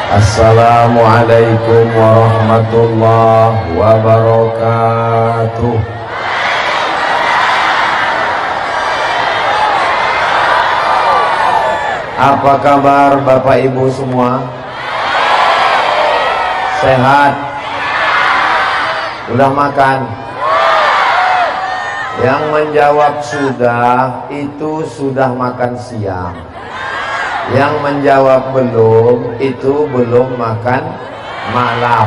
Assalamualaikum warahmatullahi wabarakatuh. Apa kabar Bapak Ibu semua? Sehat? Udah makan? Yang menjawab sudah, itu sudah makan siang. Yang menjawab belum, itu belum makan malam.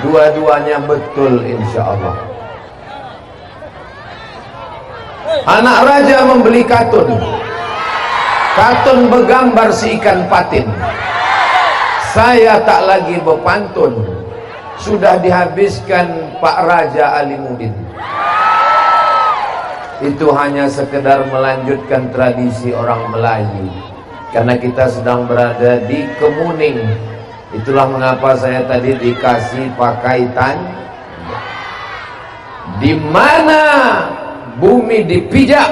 Dua-duanya betul insya Allah. Anak raja membeli katun. Katun bergambar si ikan patin. Saya tak lagi berpantun, sudah dihabiskan Pak Raja Alimuddin. Itu hanya sekedar melanjutkan tradisi orang Melayu, karena kita sedang berada di Kemuning. Itulah mengapa saya tadi dikasih pakai tanda. Di mana bumi dipijak,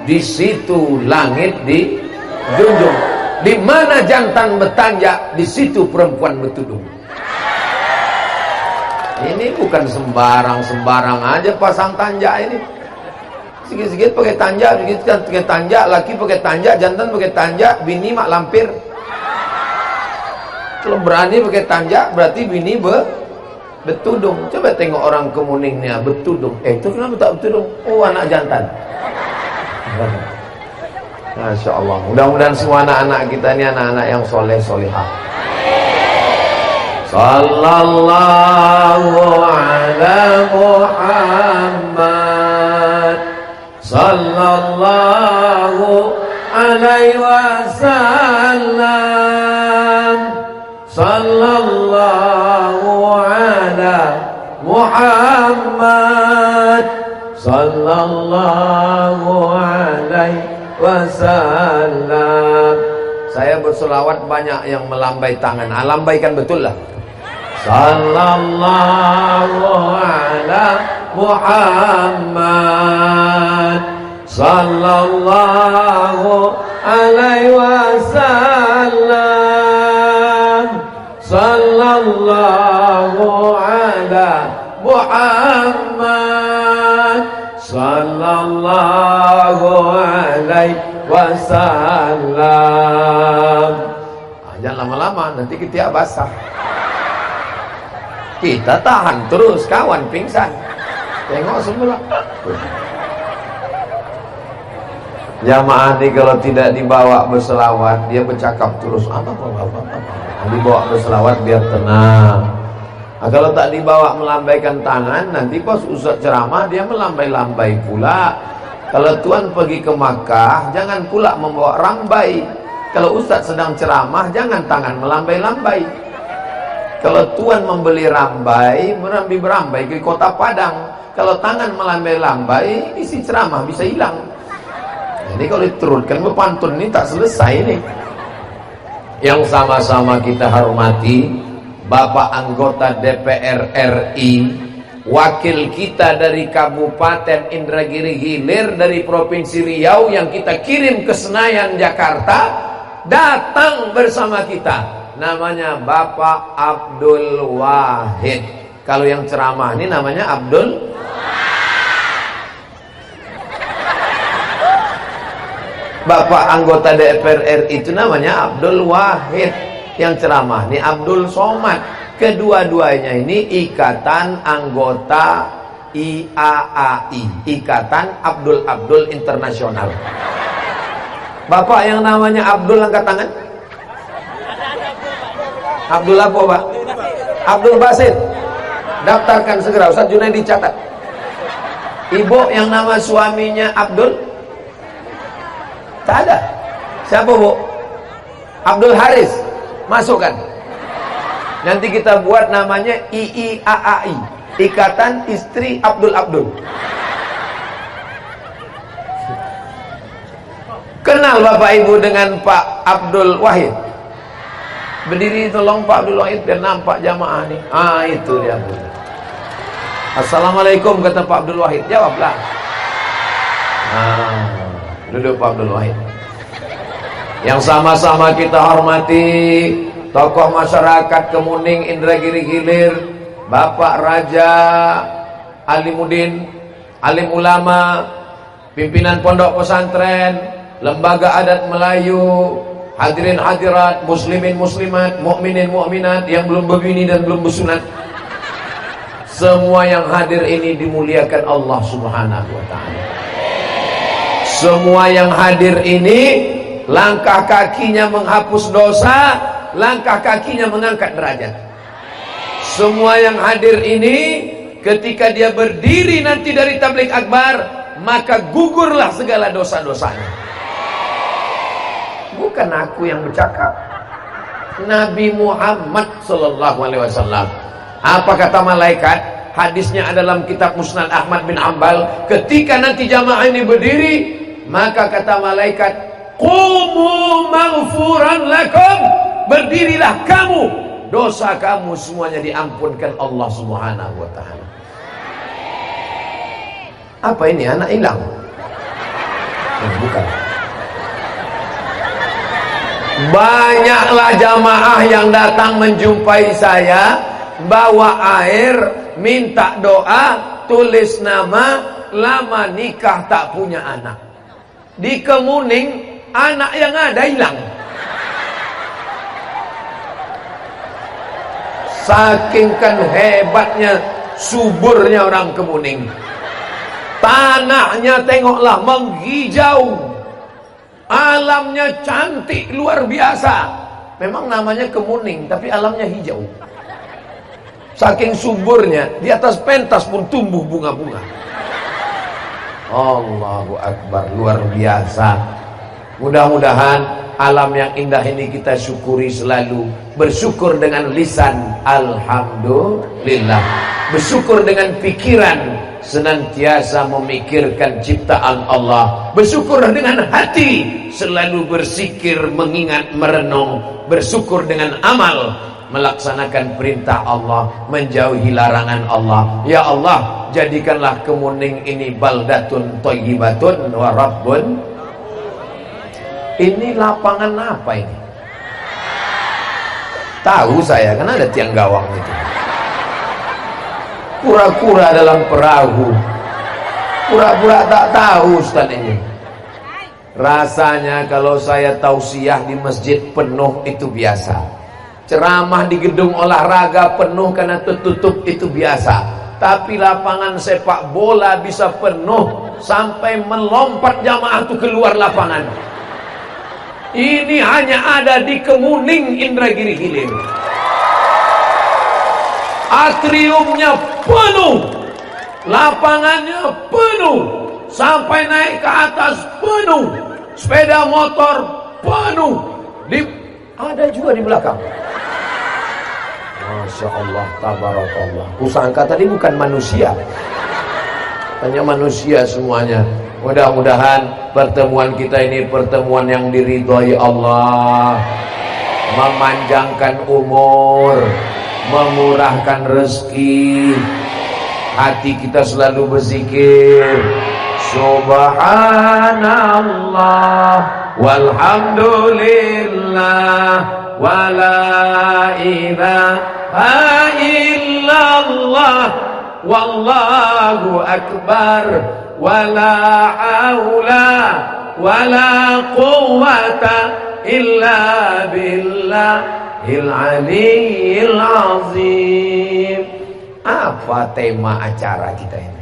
di situ langit dijunjung. Di mana jantan bertanjak, di situ perempuan bertudung. Ini bukan sembarang aja pasang tanjak ini. Sikit-sikit pakai tanjak, sikit pakai tanjak, laki pakai tanjak, jantan pakai tanjak, bini mak lampir. Kalau berani pakai tanjak berarti bini bertudung. Coba tengok orang Kemuningnya bertudung. Itu kenapa tak bertudung? Oh, anak jantan. Masya Allah. Mudah-mudahan semua anak-anak kita ini anak-anak yang soleh solehah. Sallallahu ala Muhammad, sallallahu alaihi wasallam, sallallahu ala Muhammad, sallallahu alaihi wasallam. Saya berselawat banyak yang melambai tangan. Lambaikan betul lah. Sallallahu ala Muhammad, sallallahu alaihi wasallam, sallallahu ala Muhammad, sallallahu alaihi wasallam. Jangan lama-lama, nanti kita basah. Kita tahan terus, kawan pingsan. Tengok sebelah. Jamaah ini kalau tidak dibawa berselawat, dia bercakap terus. Apa. Dibawa berselawat biar tenang. Nah, kalau tak dibawa melambaikan tangan, nanti pas ustaz ceramah dia melambai-lambai pula. Kalau tuan pergi ke Makkah, jangan pula membawa rambai. Kalau ustaz sedang ceramah, jangan tangan melambai-lambai. Kalau tuan membeli rambai, berambai ke kota Padang. Kalau tangan melambai-lambai, isi ceramah bisa hilang. Jadi kalau diturunkan berpantun ini tak selesai ini. Yang sama-sama kita hormati Bapak anggota DPR RI, wakil kita dari Kabupaten Indragiri Hilir dari Provinsi Riau yang kita kirim ke Senayan Jakarta, datang bersama kita. Namanya Bapak Abdul Wahid. Kalau yang ceramah ini namanya Abdul. Bapak anggota DPR RI itu namanya Abdul Wahid. Yang ceramah ini Abdul Somad. Kedua-duanya ini Ikatan Anggota IAAI, Ikatan Abdul Internasional. Bapak yang namanya Abdul angkat tangan. Abdul apa, Pak? Abdul Basit. Daftarkan segera, Ustaz Junaidi catat. Ibu yang nama suaminya Abdul? Tak ada. Siapa, Bu? Abdul Haris. Masukkan. Nanti kita buat namanya IIAAI, Ikatan Istri Abdul. Kenal Bapak Ibu dengan Pak Abdul Wahid? Berdiri tolong Pak Abdul Wahid biar nampak jamaah nih. Itu dia. Assalamualaikum kata Pak Abdul Wahid. Jawablah. Duduk Pak Abdul Wahid. Yang sama-sama kita hormati tokoh masyarakat Kemuning, Indragiri Hilir, Bapak Raja Alimuddin, alim ulama, pimpinan pondok pesantren, lembaga adat Melayu, hadirin hadirat, muslimin muslimat, mukminin mukminat yang belum berbini dan belum bersunat, semua yang hadir ini dimuliakan Allah Subhanahu wa taala. Semua yang hadir ini langkah kakinya menghapus dosa, langkah kakinya mengangkat derajat. Semua yang hadir ini ketika dia berdiri nanti dari tabligh akbar, maka gugurlah segala dosa-dosanya. Bukan aku yang bercakap, Nabi Muhammad sallallahu alaihi wasallam. Apa kata malaikat? Hadisnya ada dalam kitab Musnad Ahmad bin Hanbal. Ketika nanti jamaah ini berdiri, maka kata malaikat, qumu maghfuran lakum, berdirilah kamu, dosa kamu semuanya diampunkan Allah Subhanahu wa taala. Apa ini, anak hilang? Bukan. Banyaklah jamaah yang datang menjumpai saya, bawa air, minta doa, tulis nama, lama nikah tak punya anak. Di Kemuning anak yang ada hilang. Saking kan hebatnya, suburnya orang Kemuning. Tanahnya tengoklah menghijau, alamnya cantik luar biasa. Memang namanya Kemuning, tapi alamnya hijau. Saking suburnya, di atas pentas pun tumbuh bunga-bunga. Allahu Akbar, luar biasa. Mudah-mudahan alam yang indah ini kita syukuri selalu. Bersyukur dengan lisan alhamdulillah, bersyukur dengan pikiran senantiasa memikirkan ciptaan Allah, bersyukur dengan hati selalu berzikir, mengingat, merenung, bersyukur dengan amal, melaksanakan perintah Allah, menjauhi larangan Allah. Ya Allah, jadikanlah Kemuning ini baldatun thayyibatun wa rabbun. Ini lapangan apa ini? Tahu saya, kan ada tiang gawang itu. Kura-kura dalam perahu, pura-pura tak tahu Ustaz ini. Rasanya kalau saya tausiah di masjid penuh itu biasa, ceramah di gedung olahraga penuh karena tertutup itu biasa. Tapi lapangan sepak bola bisa penuh sampai melompat jamaah itu keluar lapangan. Ini hanya ada di Kemuning, Indragiri Hilir. Atriumnya penuh, lapangannya penuh, sampai naik ke atas penuh, sepeda motor penuh, ada juga di belakang. Masya Allah, tabarakallah. Kusangka tadi bukan manusia, hanya manusia semuanya. Mudah-mudahan pertemuan kita ini pertemuan yang diridhoi Allah, memanjangkan umur, memurahkan rezeki. Hati kita selalu berzikir Subhanallah walhamdulillah wala ilaha illallah wallahu akbar wala haula wala quwwata illa billahil aliyil azim. Apa tema acara kita ini?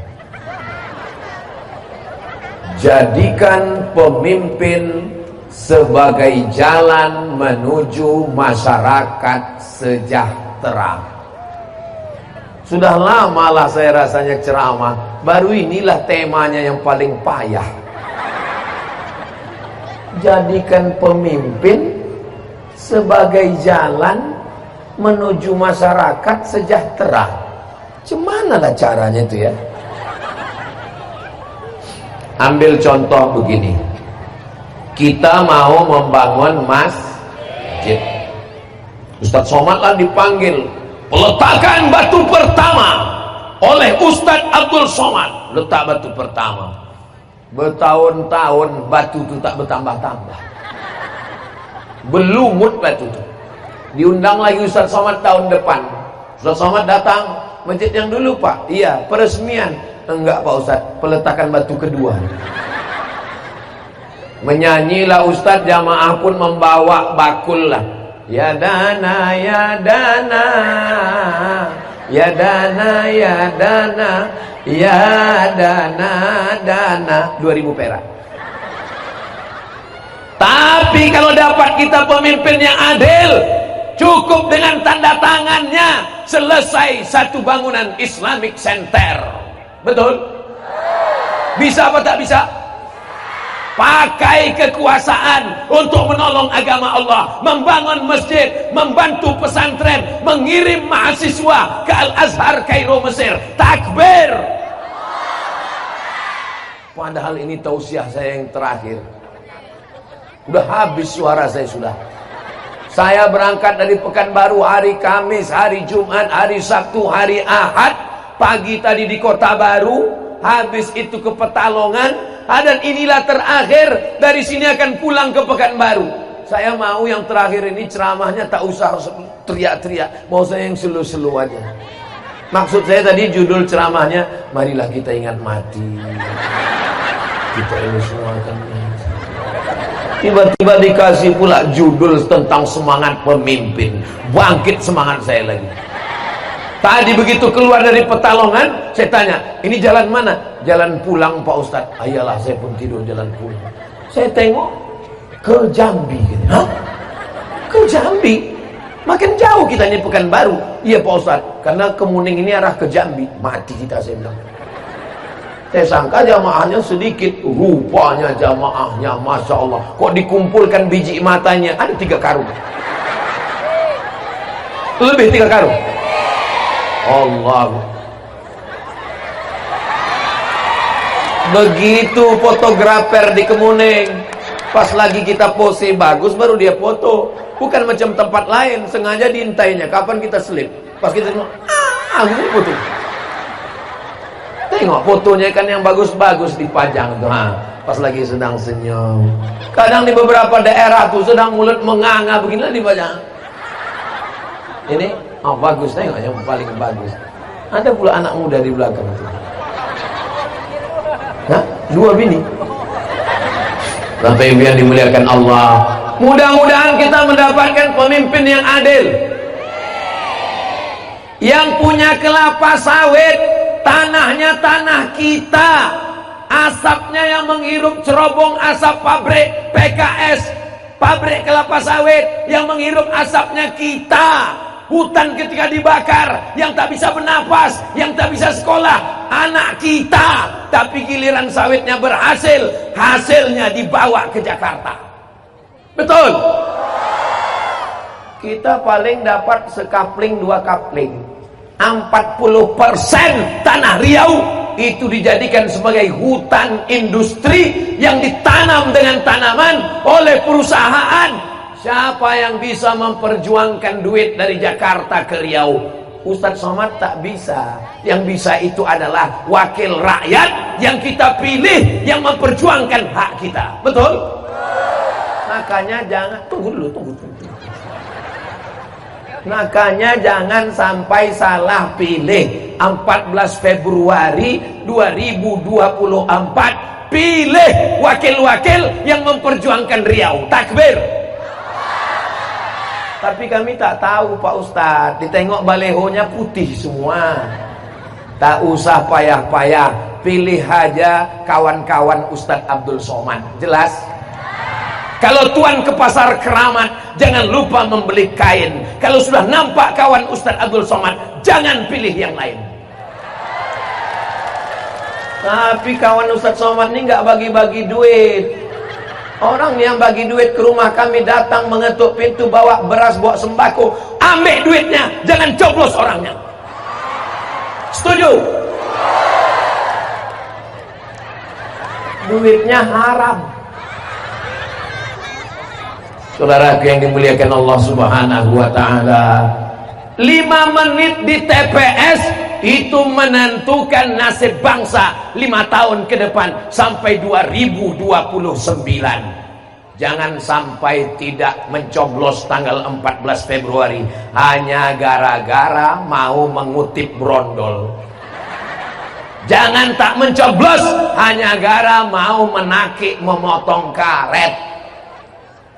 Jadikan pemimpin sebagai jalan menuju masyarakat sejahtera. Sudah lama lah saya rasanya ceramah, baru inilah temanya yang paling payah. Jadikan pemimpin sebagai jalan menuju masyarakat sejahtera. Cemana lah caranya itu ya? Ambil contoh begini, kita mau membangun masjid. Ustadz Somad lah dipanggil, peletakan batu pertama oleh Ustadz Abdul Somad. Letak batu pertama, bertahun-tahun batu itu tak bertambah-tambah, belumut batu itu. Diundang lagi Ustaz Somad tahun depan. Ustaz Somad datang, masjid yang dulu Pak. Iya, peresmian. Enggak Pak Ustaz, peletakan batu kedua. Menyanyilah Ustaz, jamaah pun membawa bakul lah. Ya dana, ya dana, ya dana, ya dana, ya dana, dana, 2.000 perak. Tapi kalau dapat kita pemimpin yang adil, cukup dengan tanda tangannya selesai satu bangunan Islamic Center. Betul? Bisa apa tak bisa? Pakai kekuasaan untuk menolong agama Allah, membangun masjid, membantu pesantren, mengirim mahasiswa ke Al-Azhar Kairo Mesir. Takbir. Padahal ini tausiah saya yang terakhir. Udah habis suara saya sudah. Saya berangkat dari Pekanbaru hari Kamis, hari Jumat, hari Sabtu, hari Ahad. Pagi tadi di Kota Baru, habis itu ke Petalongan, dan inilah terakhir. Dari sini akan pulang ke Pekanbaru. Saya mau yang terakhir ini ceramahnya tak usah teriak-teriak, mau saya yang slow-slow aja. Maksud saya tadi judul ceramahnya, marilah kita ingat mati. Kita ini semua akan mati. Tiba-tiba dikasih pula judul tentang semangat pemimpin. Bangkit semangat saya lagi. Tadi begitu keluar dari Petalongan, saya tanya, ini jalan mana? Jalan pulang Pak Ustadz. Ayalah, saya pun tidur jalan pulang. Saya tengok ke Jambi. Hah? Ke Jambi? Makin jauh kita ini Pekanbaru. Iya Pak Ustadz, karena Kemuning ini arah ke Jambi. Mati kita, saya bilang. Saya sangka jamaahnya sedikit, rupanya jamaahnya Masya Allah. Kok dikumpulkan biji matanya ada 3 karung, lebih 3 karung. Allah. Begitu fotografer di Kemuning, pas lagi kita pose bagus baru dia foto. Bukan macam tempat lain, sengaja diintainya kapan kita selip. Pas kita foto. Tengok fotonya kan yang bagus-bagus dipajang tuh. Pas lagi sedang senyum. Kadang di beberapa daerah tuh sedang mulut menganga beginilah dipajang. Ini bagus, tengok yang paling bagus. Ada pula anak muda di belakang tuh. 2 bini. Bapak Ibu yang dimuliakan Allah, mudah-mudahan kita mendapatkan pemimpin yang adil, yang punya kelapa sawit. Tanahnya tanah kita, asapnya yang menghirup cerobong asap pabrik PKS, pabrik kelapa sawit yang menghirup asapnya kita. Hutan ketika dibakar, yang tak bisa bernapas, yang tak bisa sekolah, anak kita. Tapi giliran sawitnya berhasil, hasilnya dibawa ke Jakarta. Betul? Kita paling dapat sekapling 2 kapling. 40% tanah Riau itu dijadikan sebagai hutan industri yang ditanam dengan tanaman oleh perusahaan. Siapa yang bisa memperjuangkan duit dari Jakarta ke Riau? Ustadz Somad tak bisa. Yang bisa itu adalah wakil rakyat yang kita pilih, yang memperjuangkan hak kita. Betul? Makanya jangan, tunggu dulu. Makanya jangan sampai salah pilih. 14 Februari 2024, pilih wakil-wakil yang memperjuangkan Riau. Takbir. Tapi kami tak tahu Pak Ustadz. Ditengok balehonya putih semua. Tak usah payah-payah, pilih aja kawan-kawan Ustadz Abdul Somad. Jelas? Kalau tuan ke pasar Keramat, jangan lupa membeli kain. Kalau sudah nampak kawan Ustadz Abdul Somad, jangan pilih yang lain. Tapi kawan Ustadz Somad ini nggak bagi-bagi duit. Orang yang bagi duit ke rumah kami datang mengetuk pintu, bawa beras, bawa sembako. Ambil duitnya, jangan coblos orangnya. Setuju? Duitnya haram. Saudaraku yang dimuliakan Allah Subhanahu wa ta'ala, 5 menit di TPS itu menentukan nasib bangsa 5 tahun ke depan sampai 2029. Jangan sampai tidak mencoblos tanggal 14 Februari hanya gara-gara mau mengutip brondol. Jangan tak mencoblos hanya gara mau menakik memotong karet.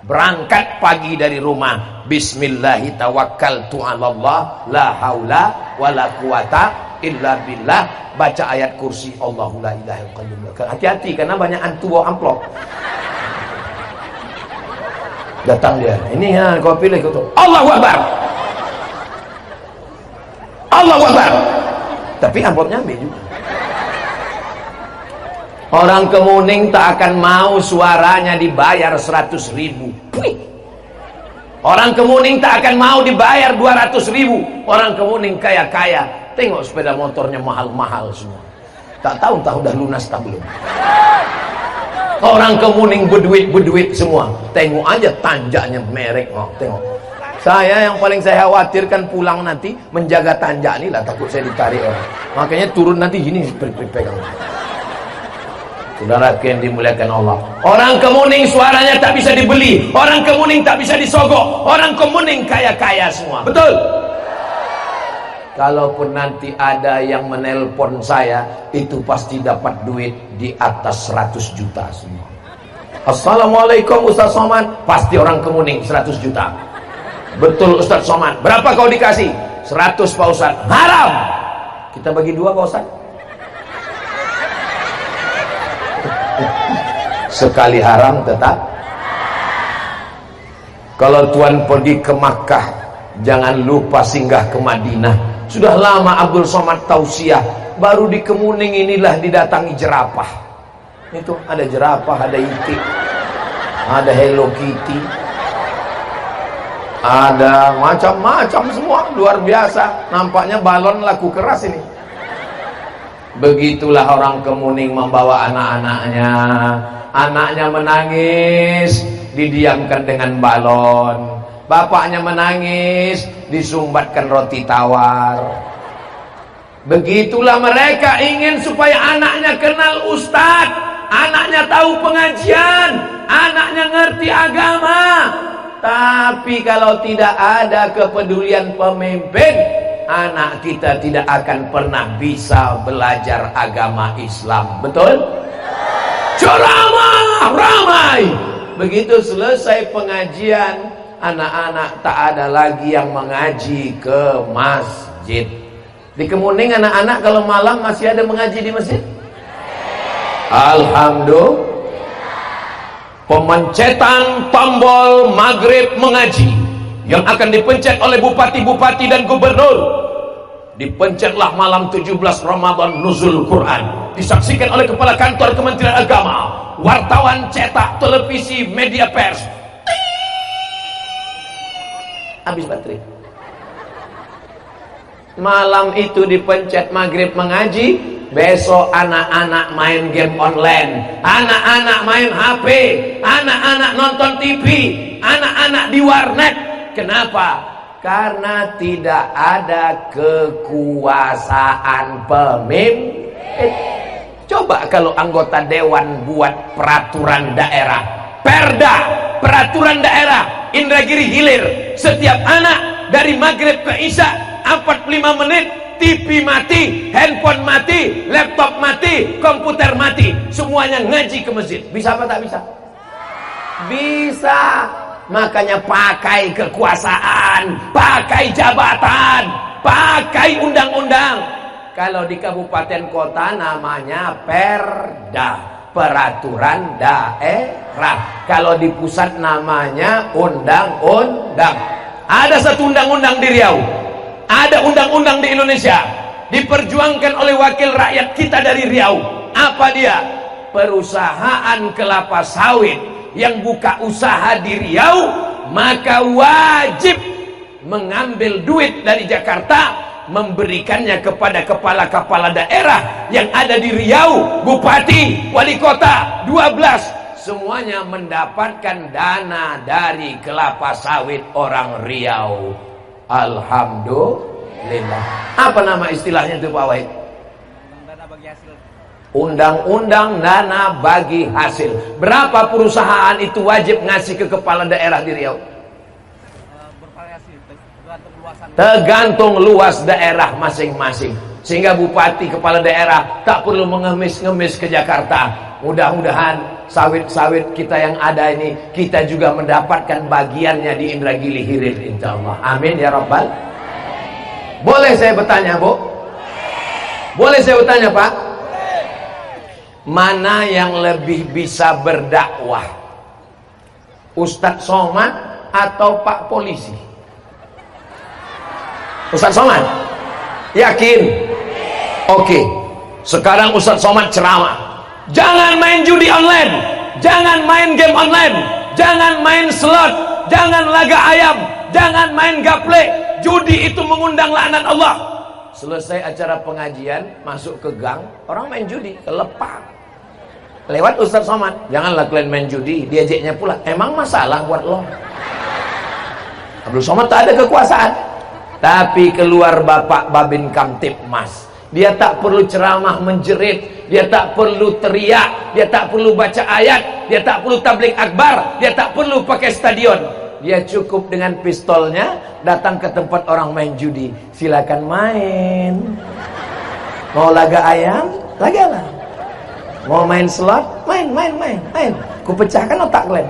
Berangkat pagi dari rumah, bismillahi tawakkaltu 'alallah la haula wala quwata illa billah. Baca ayat kursi, Allahu la ilaha illallah. Hati-hati karena banyak antu bawa amplop. Datang dia, ini ya kau pilih kau tuh. Allahu Akbar, Allahu Akbar. Tapi amplopnya ambil juga. Orang Kemuning tak akan mau suaranya dibayar 100.000. Orang Kemuning tak akan mau dibayar 200.000. Orang Kemuning kaya-kaya. Tengok sepeda motornya mahal-mahal semua. Tak tahu udah lunas tak belum. Orang Kemuning berduit semua. Tengok aja tanjaknya merek. Oh, tengok. Saya yang paling saya khawatirkan pulang nanti menjaga tanjak ini lah, takut saya ditarik orang. Makanya turun nanti gini pegang. Saudara yang dimuliakan Allah. Orang Kemuning suaranya tak bisa dibeli. Orang Kemuning tak bisa disogok. Orang Kemuning kaya-kaya semua. Betul? Kalaupun nanti ada yang menelpon saya, itu pasti dapat duit di atas 100 juta semua. Assalamualaikum Ustaz Somad. Pasti orang Kemuning 100 juta. Betul Ustaz Somad. Berapa kau dikasih? 100 Pak Ustaz. Haram. Kita bagi 2 Pak Ustaz. Sekali haram tetap. Kalau tuan pergi ke Makkah, jangan lupa singgah ke Madinah. Sudah lama Abdul Somad tausiah, baru di Kemuning inilah didatangi jerapah. Itu ada jerapah, ada itik, ada Hello Kitty, ada macam-macam semua, luar biasa. Nampaknya balon laku keras ini. Begitulah orang Kemuning membawa anak-anaknya. Anaknya menangis, didiamkan dengan balon. Bapaknya menangis, disumbatkan roti tawar. Begitulah mereka ingin supaya anaknya kenal ustadz, anaknya tahu pengajian, anaknya ngerti agama. Tapi kalau tidak ada kepedulian pemimpin, anak kita tidak akan pernah bisa belajar agama Islam. Betul? Ceramah ramai. Begitu selesai pengajian, anak-anak tak ada lagi yang mengaji ke masjid. Di Kemuning anak-anak kalau malam masih ada mengaji di masjid? Alhamdulillah. Pemencetan tombol maghrib mengaji yang akan dipencet oleh bupati-bupati dan gubernur. Dipencetlah malam 17 Ramadan Nuzul Quran. Disaksikan oleh Kepala Kantor Kementerian Agama, wartawan cetak, televisi, media pers. Habis baterai. Malam itu dipencet maghrib mengaji. Besok anak-anak main game online, anak-anak main HP, anak-anak nonton TV, anak-anak di warnet. Kenapa? Karena tidak ada kekuasaan pemimpin. Coba kalau anggota dewan buat peraturan daerah, perda, peraturan daerah Indragiri Hilir, setiap anak dari maghrib ke isya 45 menit TV mati, handphone mati, laptop mati, komputer mati, semuanya ngaji ke masjid. Bisa apa tak bisa? Bisa. Makanya pakai kekuasaan, pakai jabatan, pakai undang-undang. Kalau di kabupaten kota namanya perda, peraturan daerah. Kalau di pusat namanya undang-undang. Ada satu undang-undang di Riau, ada undang-undang di Indonesia, diperjuangkan oleh wakil rakyat kita dari Riau. Apa dia? Perusahaan kelapa sawit yang buka usaha di Riau, maka wajib mengambil duit dari Jakarta, memberikannya kepada kepala-kepala daerah yang ada di Riau, bupati, wali kota, 12. Semuanya mendapatkan dana dari kelapa sawit orang Riau. Alhamdulillah. Apa nama istilahnya itu Pak Wahid? Undang-undang dana bagi hasil. Berapa perusahaan itu wajib ngasih ke kepala daerah di Riau? Bervariasi, tergantung luas daerah masing-masing. Sehingga bupati, kepala daerah tak perlu mengemis-ngemis ke Jakarta. Mudah-mudahan sawit-sawit kita yang ada ini, kita juga mendapatkan bagiannya di Indragiri Hilir, insyaallah. Amin ya Rabbal. Boleh saya bertanya, Bu? Boleh saya bertanya, Pak? Mana yang lebih bisa berdakwah? Ustadz Somad atau Pak Polisi? Ustadz Somad? Yakin? Oke. Sekarang Ustadz Somad ceramah. Jangan main judi online, jangan main game online, jangan main slot, jangan laga ayam, jangan main gaple. Judi itu mengundang laknat Allah. Selesai acara pengajian, masuk ke gang, orang main judi, kelepar. Lewat Ustadz Somad, janganlah kalian main judi, diajaknya pula. Emang masalah buat lo? Abdul Somad tak ada kekuasaan. Tapi keluar Bapak Babin Kamtibmas, dia tak perlu ceramah menjerit, dia tak perlu teriak, dia tak perlu baca ayat, dia tak perlu tabligh akbar, dia tak perlu pakai stadion. Dia cukup dengan pistolnya datang ke tempat orang main judi. Silakan main. Mau laga ayam, lagalah. Mau main slot, main. Ku pecahkan otak kalian.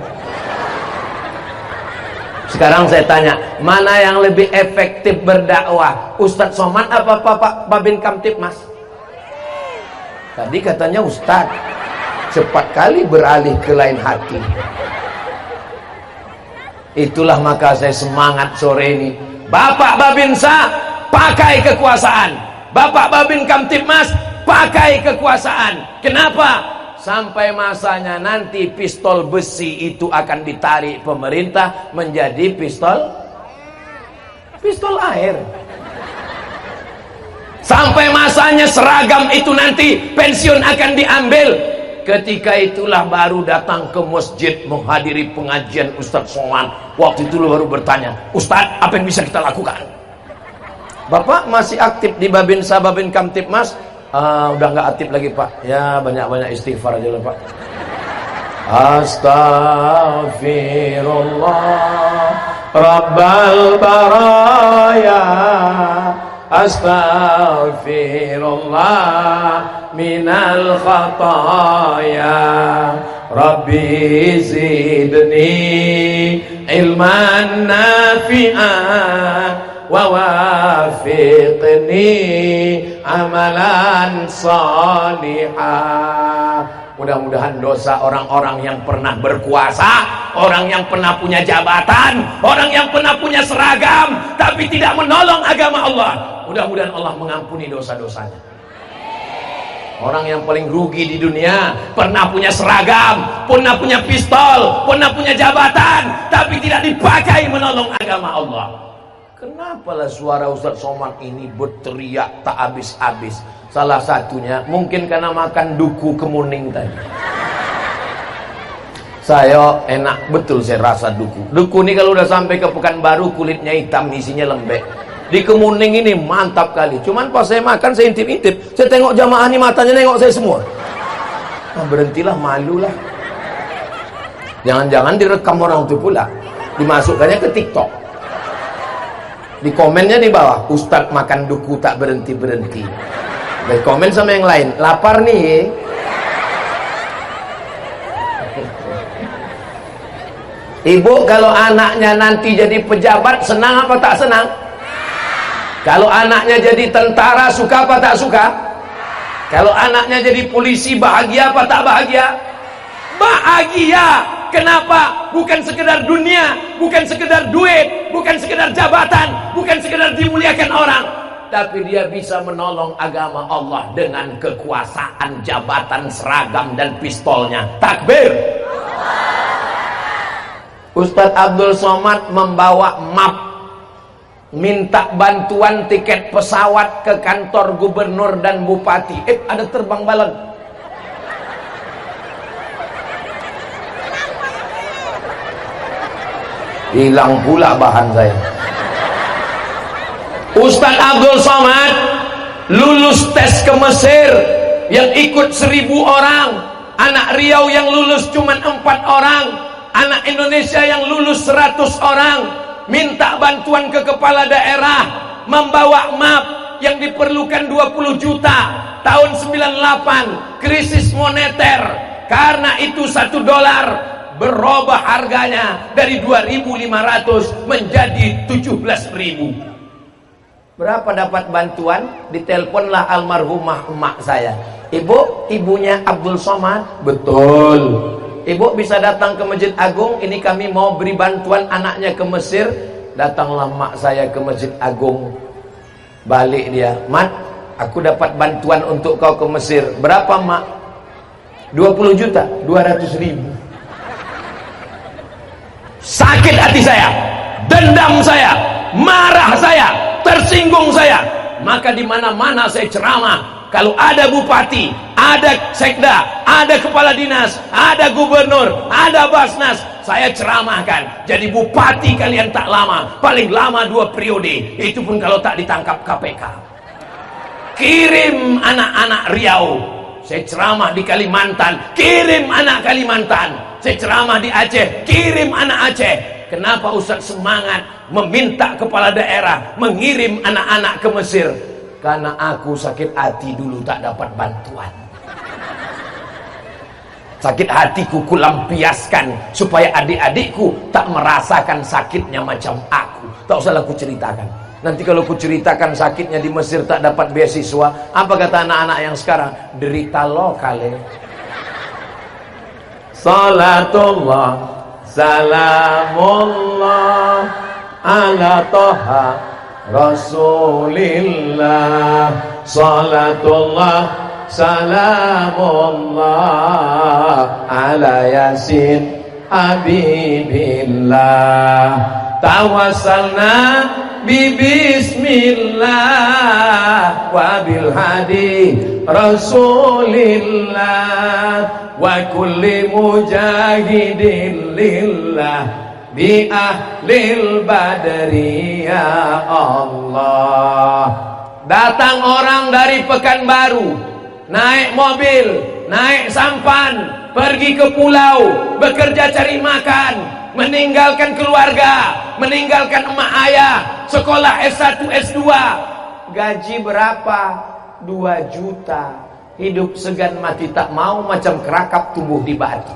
Sekarang saya tanya, mana yang lebih efektif berdakwah? Ustadz Somad apa Pak Babin Kamtibmas? Tadi katanya Ustadz, cepat kali beralih ke lain hati. Itulah maka saya semangat sore ini. Bapak Babinsa pakai kekuasaan, Bapak Babin Kamtibmas pakai kekuasaan. Kenapa? Sampai masanya nanti pistol besi itu akan ditarik pemerintah menjadi pistol air. Sampai masanya seragam itu nanti pensiun akan diambil. Ketika itulah baru datang ke masjid menghadiri pengajian Ustadz Somad. Waktu itu baru bertanya, Ustadz, apa yang bisa kita lakukan? Bapak masih aktif di Babinsa Babin Kamtibmas? Udah nggak aktif lagi Pak. Ya banyak-banyak istighfar aja lah Pak. Astaghfirullah Rabbal baraya, astaghfirullah minal khataya, Rabbi zidni ilman nafi'an wa wafiqni amalan salihah. Mudah-mudahan dosa orang-orang yang pernah berkuasa, orang yang pernah punya jabatan, orang yang pernah punya seragam tapi tidak menolong agama Allah, mudah-mudahan Allah mengampuni dosa-dosanya. Orang yang paling rugi di dunia, pernah punya seragam, pernah punya pistol, pernah punya jabatan tapi tidak dipakai menolong agama Allah. Kenapalah suara Ustadz Somad ini berteriak tak habis-habis? Salah satunya mungkin karena makan duku kemuning tadi. Saya enak betul saya rasa duku. Duku ini kalau udah sampai ke Pekanbaru kulitnya hitam, isinya lembek. Di kemuning ini mantap kali. Cuman pas saya makan saya intip-intip, saya tengok jamaah ini matanya nengok saya semua. Nah, berhentilah, malulah. Jangan-jangan direkam orang itu pula, dimasukkannya ke TikTok. Di komennya di bawah, Ustadz makan duku tak berhenti-berhenti. Dari komen sama yang lain, lapar nih. Ibu kalau anaknya nanti jadi pejabat, senang apa tak senang? Kalau anaknya jadi tentara, suka apa tak suka? Kalau anaknya jadi polisi, bahagia apa tak bahagia? Bahagia. Kenapa? Bukan sekedar dunia, bukan sekedar duit, bukan sekedar jabatan, bukan sekedar dimuliakan orang, tapi dia bisa menolong agama Allah dengan kekuasaan, jabatan, seragam, dan pistolnya. Takbir. Ustadz Abdul Somad membawa map, minta bantuan tiket pesawat ke kantor gubernur dan bupati. Ada terbang balon. Hilang pula bahan saya. Ustadz Abdul Somad lulus tes ke Mesir, yang ikut 1000 orang, anak Riau yang lulus cuma 4 orang, anak Indonesia yang lulus 100 orang, minta bantuan ke kepala daerah, membawa map yang diperlukan 20 juta tahun 98, krisis moneter. Karena itu $1 berubah harganya dari 2.500 menjadi 17.000. Berapa dapat bantuan? Diteleponlah almarhumah emak saya. Ibu, ibunya Abdul Somad? Betul. Ibu bisa datang ke Masjid Agung, ini kami mau beri bantuan anaknya ke Mesir. Datanglah emak saya ke Masjid Agung. Balik dia, Mat, aku dapat bantuan untuk kau ke Mesir. Berapa, Mak? 20 juta, 200.000. Sakit hati saya, dendam saya, marah saya, tersinggung saya. Maka di mana-mana saya ceramah, kalau ada bupati, ada sekda, ada kepala dinas, ada gubernur, ada basnas, saya ceramahkan. Jadi bupati kalian tak lama, paling lama 2 periode, itu pun kalau tak ditangkap KPK. Kirim anak-anak Riau. Saya ceramah di Kalimantan, kirim anak Kalimantan. Saya ceramah di Aceh, kirim anak Aceh. Kenapa Ustaz semangat meminta kepala daerah mengirim anak-anak ke Mesir? Karena aku sakit hati dulu tak dapat bantuan. Sakit hatiku kulampiaskan supaya adik-adikku tak merasakan sakitnya macam aku. Tak usahlah ku ceritakan. Nanti kalau ku ceritakan sakitnya di Mesir tak dapat beasiswa, apa kata anak-anak yang sekarang? Derita lokal. Salatullah salamullah ala toha Rasulillah. Salatullah salamullah ala Yasin Habibillah. Tawassalna bismillah wa bil hadi Rasulillah wa kulli mujahidin lillah bi ahlil badri ya Allah. Datang orang dari Pekanbaru, naik mobil, naik sampan, pergi ke pulau, bekerja cari makan, meninggalkan keluarga, meninggalkan emak ayah, sekolah S1, S2. Gaji berapa? 2 juta. Hidup segan mati tak mau, macam kerakap tumbuh di batu.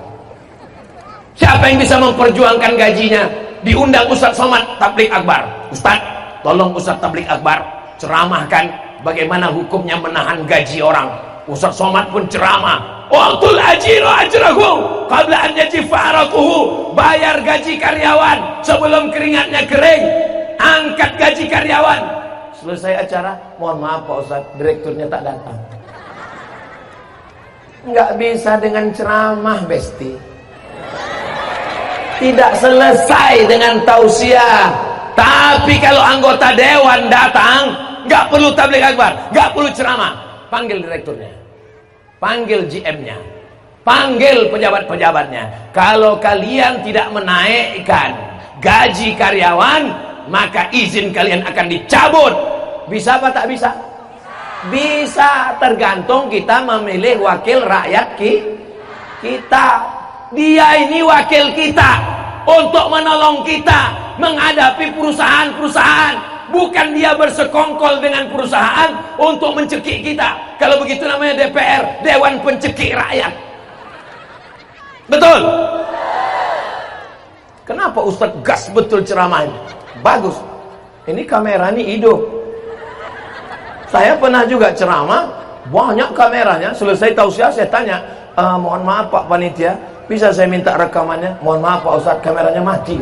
Siapa yang bisa memperjuangkan gajinya? Diundang Ustaz Somad Tabligh Akbar. Ustaz, tolong Ustaz Tabligh Akbar ceramahkan bagaimana hukumnya menahan gaji orang. Ustaz Somad pun ceramah. Waqtul ajiru ajrahu qabla an yajifa araquhu. Bayar gaji karyawan sebelum keringatnya kering. Angkat gaji karyawan. Selesai acara, mohon maaf Pak Ustaz, direkturnya tak datang. Enggak bisa dengan ceramah, Besti. Tidak selesai dengan tausiah. Tapi kalau anggota dewan datang, enggak perlu tabligh akbar, enggak perlu ceramah. Panggil direkturnya, panggil GM-nya, panggil pejabat-pejabatnya. Kalau kalian tidak menaikkan gaji karyawan, maka izin kalian akan dicabut. Bisa apa tak bisa? Bisa, tergantung kita memilih wakil rakyat kita. Dia ini wakil kita untuk menolong kita menghadapi perusahaan-perusahaan. Bukan dia bersekongkol dengan perusahaan untuk mencekik kita. Kalau begitu namanya DPR, Dewan Pencekik Rakyat. Betul? Kenapa Ustadz gas betul ceramahnya? Bagus. Ini kamera ini hidup. Saya pernah juga ceramah, banyak kameranya. Selesai tausiah saya tanya, mohon maaf Pak Panitia, bisa saya minta rekamannya? Mohon maaf Pak Ustadz, kameranya mati.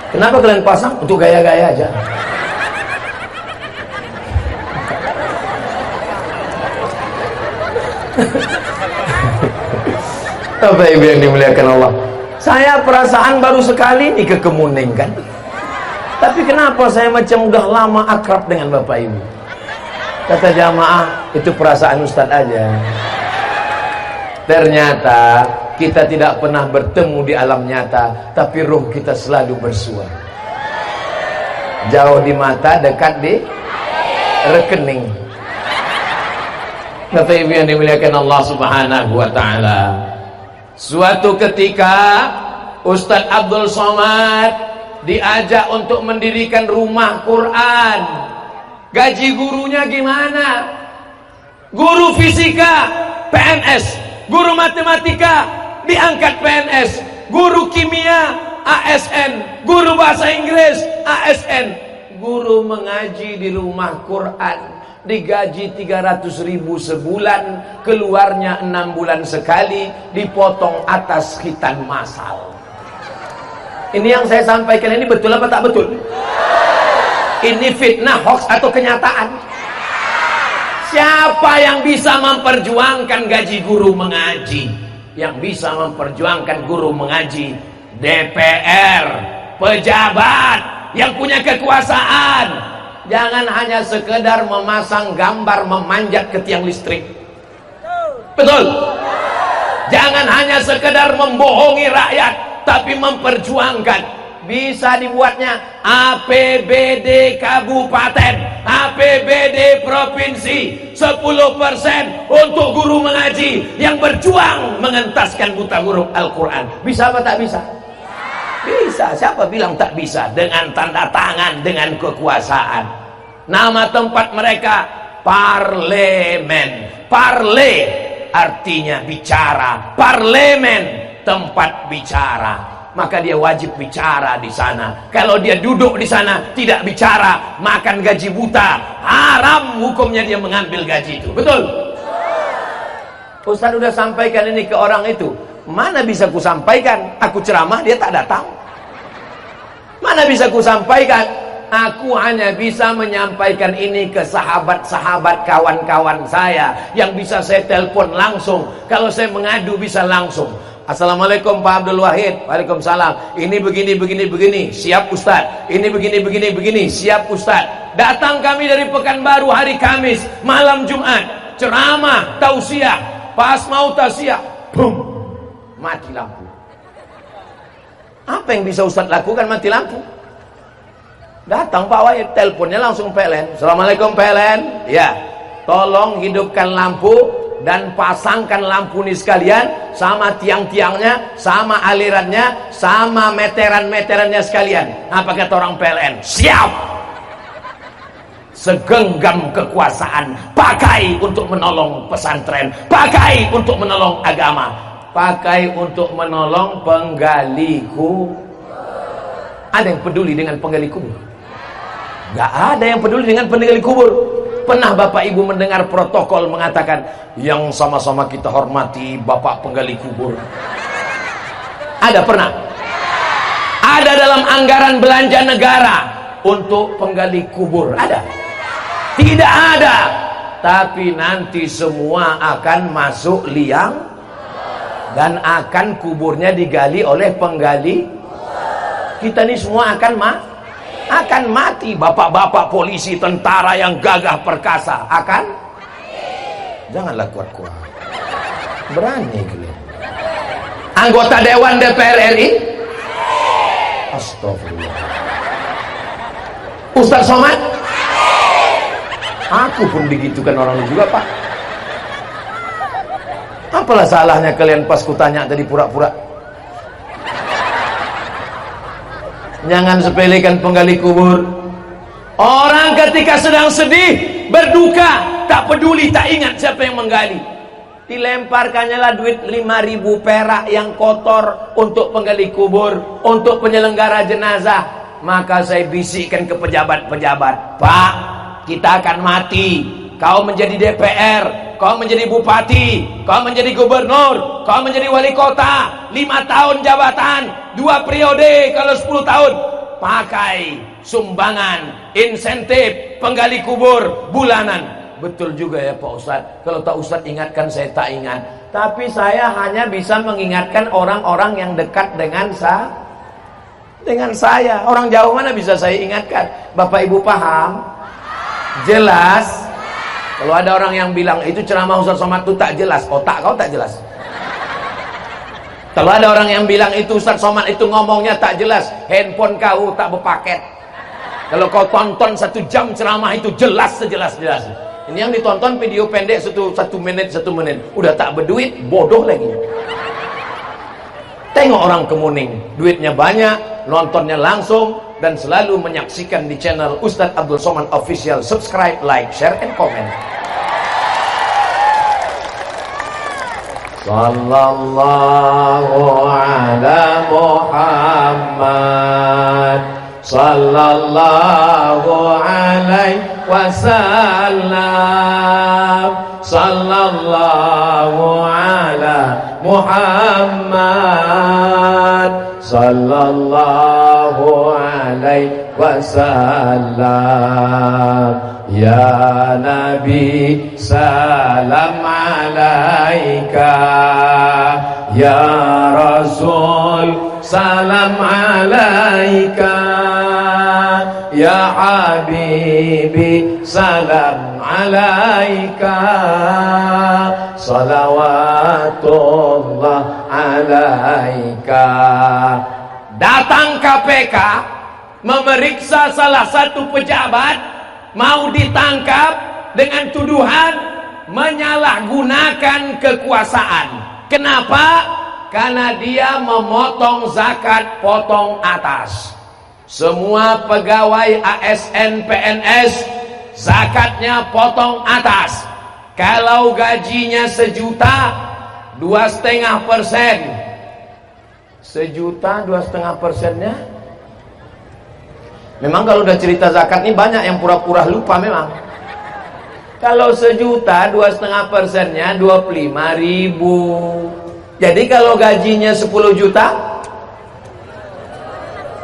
Kenapa kalian pasang? Untuk gaya-gaya aja. Bapak Ibu yang dimuliakan Allah, saya perasaan baru sekali ini ke Kemuning kan. Tapi kenapa saya macam udah lama akrab dengan Bapak Ibu? Kata jamaah, itu perasaan Ustadz aja. Ternyata kita tidak pernah bertemu di alam nyata, tapi ruh kita selalu bersua. Jauh di mata, dekat di rekening. Bapak Ibu yang dimuliakan Allah Subhanahu wa taala. Suatu ketika Ustadz Abdul Somad diajak untuk mendirikan rumah Quran. Gaji gurunya gimana? Guru fisika PNS, guru matematika diangkat PNS, guru kimia ASN, guru bahasa Inggris ASN, guru mengaji di rumah Quran digaji 300.000 sebulan, keluarnya 6 bulan sekali, dipotong atas khitan masal. Ini yang saya sampaikan ini betul apa tak betul? Ini fitnah, hoax atau kenyataan? Siapa yang bisa memperjuangkan gaji guru mengaji? Yang bisa memperjuangkan guru mengaji? DPR, pejabat yang punya kekuasaan. Jangan hanya sekedar memasang gambar memanjat ke tiang listrik. Betul? Jangan hanya sekedar membohongi rakyat, tapi memperjuangkan. Bisa dibuatnya APBD kabupaten, APBD provinsi 10% untuk guru mengaji yang berjuang mengentaskan buta huruf Al-Quran. Bisa apa tak bisa? Bisa. Siapa bilang tak bisa? Dengan tanda tangan, dengan kekuasaan. Nama tempat mereka parlemen. Parle artinya bicara, parlemen tempat bicara. Maka dia wajib bicara di sana. Kalau dia duduk di sana tidak bicara, makan gaji buta, haram hukumnya dia mengambil gaji itu. Betul? Ustaz udah sampaikan ini ke orang itu. Mana bisa ku sampaikan? Aku ceramah dia tak datang. Mana bisa ku sampaikan? Aku hanya bisa menyampaikan ini ke sahabat-sahabat kawan-kawan saya yang bisa saya telepon langsung. Kalau saya mengadu bisa langsung. Assalamualaikum Pak Abdul Wahid. Waalaikumsalam. Ini begini. Siap Ustaz. Ini begini. Siap Ustaz. Datang kami dari Pekanbaru hari Kamis, malam Jumat. Ceramah, tausiah. Pas mau tausiah, boom, mati lampu. Apa yang bisa Ustaz lakukan mati lampu? Datang Pak Wahid, teleponnya langsung PLN. Assalamualaikum PLN. Ya, tolong hidupkan lampu dan pasangkan lampu ini sekalian, sama tiang-tiangnya, sama alirannya, sama meteran-meterannya sekalian. Apa kata orang PLN? Siap. Segenggam kekuasaan pakai untuk menolong pesantren, pakai untuk menolong agama, pakai untuk menolong penggali kubur. Ada yang peduli dengan penggali kubur? Gak ada yang peduli dengan penggali kubur. Pernah Bapak Ibu mendengar protokol mengatakan yang sama-sama kita hormati Bapak penggali kubur? Ada pernah? Ada dalam anggaran belanja negara untuk penggali kubur? Ada? Tidak ada. Tapi nanti semua akan masuk liang dan akan kuburnya digali oleh penggali. Kita ini semua akan mati. Bapak-bapak polisi, tentara yang gagah perkasa akan janganlah kuat-kuat, berani kalian. Anggota Dewan DPR RI, astagfirullah. Ustaz Somad, aku pun digitukan orang juga Pak. Apalah salahnya kalian pas kutanya tadi pura-pura? Jangan sepelekan penggali kubur. Orang ketika sedang sedih, berduka, tak peduli, tak ingat siapa yang menggali. Dilemparkannya lah duit 5.000 perak yang kotor untuk penggali kubur, untuk penyelenggara jenazah. Maka saya bisikkan ke pejabat-pejabat, Pak, kita akan mati. Kau menjadi DPR, kau menjadi bupati, kau menjadi gubernur, kau menjadi wali kota, 5 tahun jabatan, 2 periode, kalau 10 tahun pakai sumbangan, insentif, penggali kubur bulanan. Betul juga ya Pak Ustadz. Kalau tak Ustadz ingatkan, saya tak ingat. Tapi saya hanya bisa mengingatkan orang-orang yang dekat dengan saya. Orang jauh mana bisa saya ingatkan? Bapak Ibu paham? Jelas? Kalau ada orang yang bilang itu ceramah Ustaz Somad itu tak jelas, otak kau tak jelas. Kalau ada orang yang bilang itu Ustaz Somad itu ngomongnya tak jelas, handphone kau tak berpaket. Kalau kau tonton 1 jam ceramah itu jelas sejelas-jelas. Ini yang ditonton video pendek satu menit, udah tak berduit, bodoh lagi. Tengok orang Kemuning, duitnya banyak, nontonnya langsung, dan selalu menyaksikan di channel Ustadz Abdul Somad Official. Subscribe, like, share, and comment. Sallallahu ala Muhammad, sallallahu alaihi wasallam, sallallahu ala Muhammad, sallallahu alaihi wasallam. Ya Nabi salam alaika, ya Rasul salam alaika, ya Habibi salam alaika, salawatullah alaika. Datang KPK memeriksa salah satu pejabat, mau ditangkap dengan tuduhan menyalahgunakan kekuasaan. Kenapa? Karena dia memotong zakat potong atas. Semua pegawai ASN PNS zakatnya potong atas. Kalau gajinya 1 juta, 2,5%. 1 juta 2,5%-nya. Memang kalau udah cerita zakat ini banyak yang pura-pura lupa memang. Kalau 1 juta 2,5%-nya 25.000. Jadi kalau gajinya 10 juta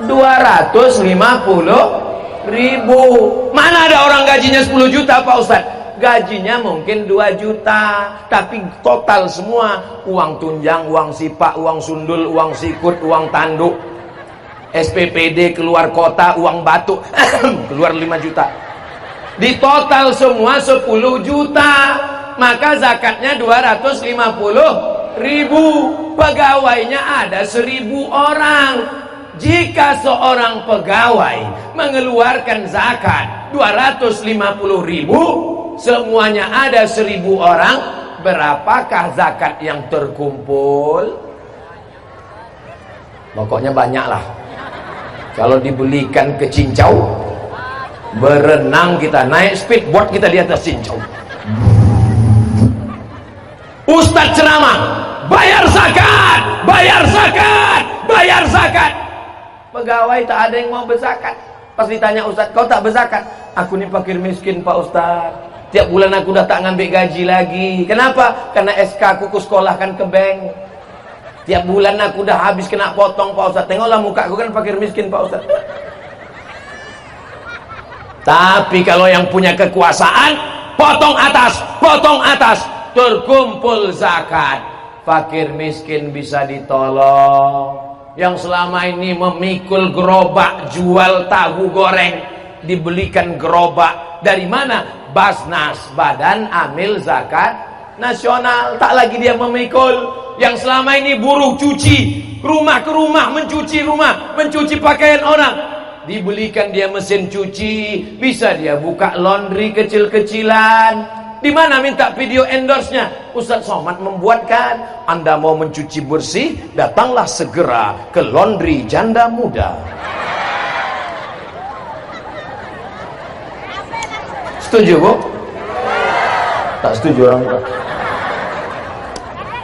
250.000. Mana ada orang gajinya 10 juta Pak Ustadz? Gajinya mungkin 2 juta, tapi total semua uang tunjang, uang sipak, uang sundul, uang sikut, uang tanduk, SPPD keluar kota, uang batuk keluar 5 juta. Di total semua 10 juta. Maka zakatnya 250.000. Pegawainya ada 1.000 orang. Jika seorang pegawai mengeluarkan zakat 250.000, semuanya ada 1.000 orang, berapakah zakat yang terkumpul? Pokoknya banyak lah. Kalau dibelikan ke cincau, berenang kita, naik speedboat kita di atas cincau. Ustadz ceramah, bayar zakat, bayar zakat, bayar zakat. Pegawai tak ada yang mau berzakat. Pas ditanya Ustadz, kau tak berzakat? Aku ni fakir miskin Pak Ustadz. Tiap bulan aku dah tak ngambil gaji lagi. Kenapa? Karena SK aku sekolahkan ke bank. Tiap bulan aku dah habis kena potong Pak Ustadz. Tengoklah muka aku kan fakir miskin Pak Ustadz. Tapi kalau yang punya kekuasaan, potong atas, terkumpul zakat. Fakir miskin bisa ditolong. Yang selama ini memikul gerobak jual tahu goreng, dibelikan gerobak dari mana? Basnas, Badan Amil Zakat Nasional. Tak lagi dia memikul. Yang selama ini buruh cuci, rumah ke rumah mencuci rumah, mencuci pakaian orang, dibelikan dia mesin cuci, bisa dia buka laundry kecil-kecilan. Di mana minta video endorse-nya? Ustadz Somad membuatkan. Anda mau mencuci bersih, datanglah segera ke laundry Janda Muda. Setuju Bu? Tak setuju orang tua.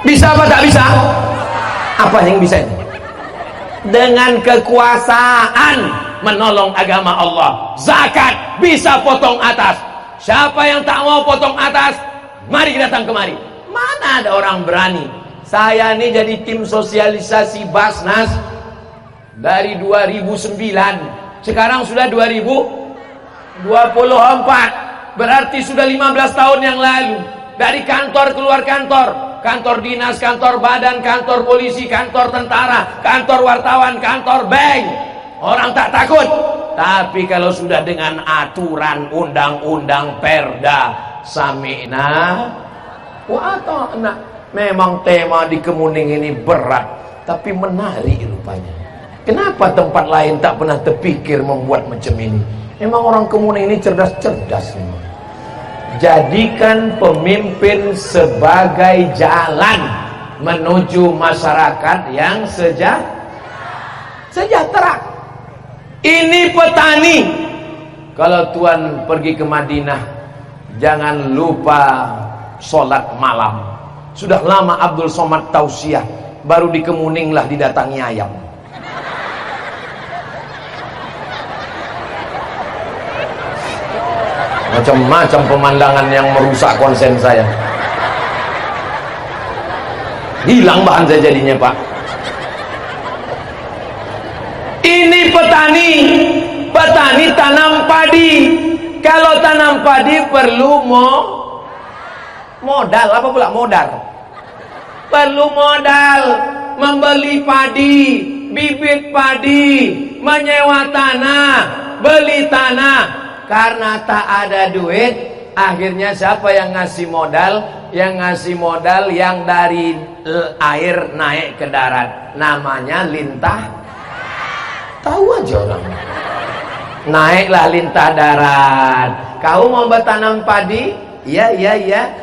Bisa apa tak bisa? Apa yang bisa ini? Dengan kekuasaan menolong agama Allah. Zakat bisa potong atas. Siapa yang tak mau potong atas, mari datang kemari. Mana ada orang berani? Saya ini jadi tim sosialisasi Basnas dari 2009. Sekarang sudah 2024. Berarti sudah 15 tahun yang lalu. Dari kantor keluar kantor. Kantor dinas, kantor badan, kantor polisi, kantor tentara, kantor wartawan, kantor bank. Orang tak takut. Tapi kalau sudah dengan aturan undang-undang perda, sami'na wa ata'na. Memang tema di Kemuning ini berat, tapi menarik rupanya. Kenapa tempat lain tak pernah terpikir membuat macam ini? Memang orang Kemuning ini cerdas-cerdas memang. Jadikan pemimpin sebagai jalan menuju masyarakat yang sejahtera. Ini petani. Kalau Tuan pergi ke Madinah, jangan lupa sholat malam. Sudah lama Abdul Somad tausiah, baru di Kemuning lah didatangi ayam. Macam-macam pemandangan yang merusak konsen saya. Hilang bahan saya jadinya, Pak. Ini petani. Petani tanam padi. Kalau tanam padi perlu modal. Apa pula modal? Perlu modal. Membeli padi, bibit padi, menyewa tanah, beli tanah. Karena tak ada duit, akhirnya siapa yang ngasih modal? Yang ngasih modal yang dari air naik ke darat. Namanya lintah. Tahu aja orang. Naiklah lintah darat. Kau mau bertanam padi? Iya.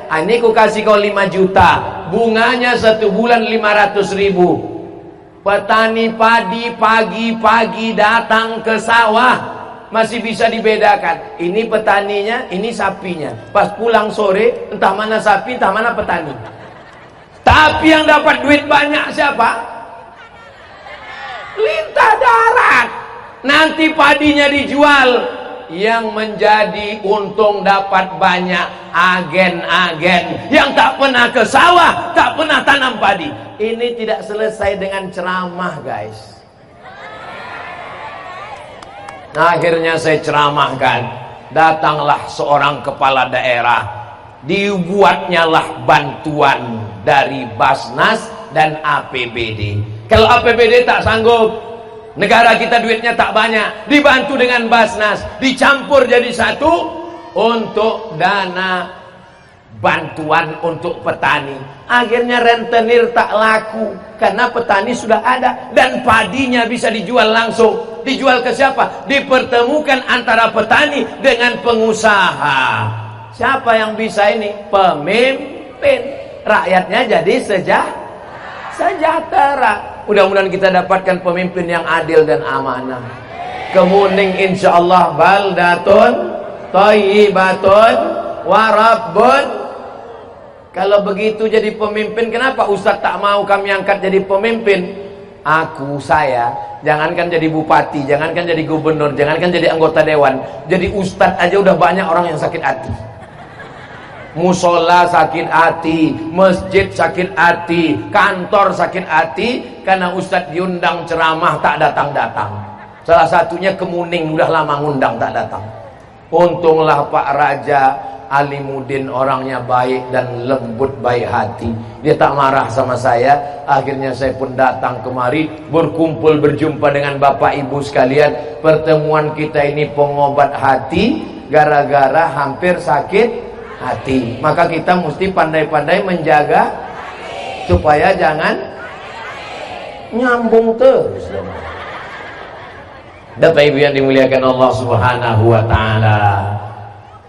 Ini ku kasih kau 5 juta. Bunganya 1 bulan 500.000. Petani padi pagi-pagi datang ke sawah. Masih bisa dibedakan. Ini petaninya, ini sapinya. Pas pulang sore, entah mana sapi, entah mana petani. Tapi yang dapat duit banyak siapa? Lintah darat. Nanti padinya dijual. Yang menjadi untung dapat banyak agen-agen yang tak pernah ke sawah, tak pernah tanam padi. Ini tidak selesai dengan ceramah, guys. Nah, akhirnya saya ceramahkan. Datanglah seorang kepala daerah. Dibuatnyalah bantuan dari Basnas dan APBD. Kalau APBD tak sanggup, negara kita duitnya tak banyak, dibantu dengan Basnas, dicampur jadi satu untuk dana bantuan untuk petani. Akhirnya rentenir tak laku karena petani sudah ada dan padinya bisa dijual langsung. Dijual ke siapa? Dipertemukan antara petani dengan pengusaha. Siapa yang bisa ini? Pemimpin. Rakyatnya jadi sejahtera. Mudah-mudahan kita dapatkan pemimpin yang adil dan amanah. Kemuning insyaallah baldatun thayyibatun warabbun. Kalau begitu jadi pemimpin, kenapa Ustaz tak mau kami angkat jadi pemimpin? Saya jangankan jadi bupati, jangankan jadi gubernur, jangankan jadi anggota dewan, jadi ustaz aja udah banyak orang yang sakit hati. Musola sakit hati, masjid sakit hati, kantor sakit hati karena ustaz diundang ceramah tak datang-datang. Salah satunya Kemuning, udah lama ngundang tak datang. Untunglah Pak Raja Alimuddin orangnya baik dan lembut, baik hati. Dia tak marah sama saya. Akhirnya saya pun datang kemari, berkumpul, berjumpa dengan Bapak Ibu sekalian. Pertemuan kita ini pengobat hati, gara-gara hampir sakit hati. Maka kita mesti pandai-pandai menjaga supaya jangan nyambung terus. Bapak Ibu yang dimuliakan Allah Subhanahu wa taala.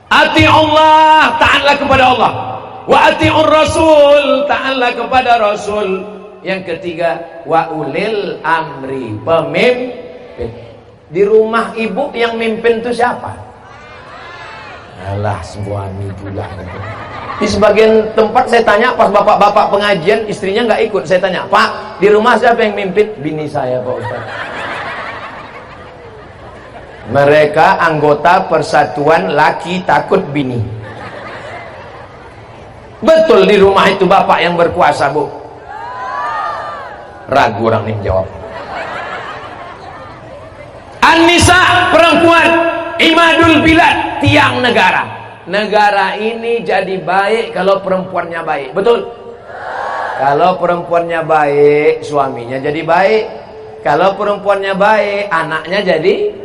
Ati Allah, taatlah kepada Allah. Wa ati'ur Rasul, taatlah kepada Rasul. Yang ketiga, wa ulil amri, pemimpin. Di rumah ibu yang mimpin itu siapa? Alah, suami pula. Di sebagian tempat saya tanya, pas bapak-bapak pengajian istrinya nggak ikut, saya tanya, Pak, di rumah siapa yang mimpin? Bini saya, Pak Ustaz. Mereka anggota Persatuan Laki Takut Bini. Betul di rumah itu bapak yang berkuasa, Bu? Ragu orang ini jawab. An-Nisa, perempuan, imadul bilad, tiang negara. Negara ini jadi baik kalau perempuannya baik. Betul? Kalau perempuannya baik, suaminya jadi baik. Kalau perempuannya baik, anaknya jadi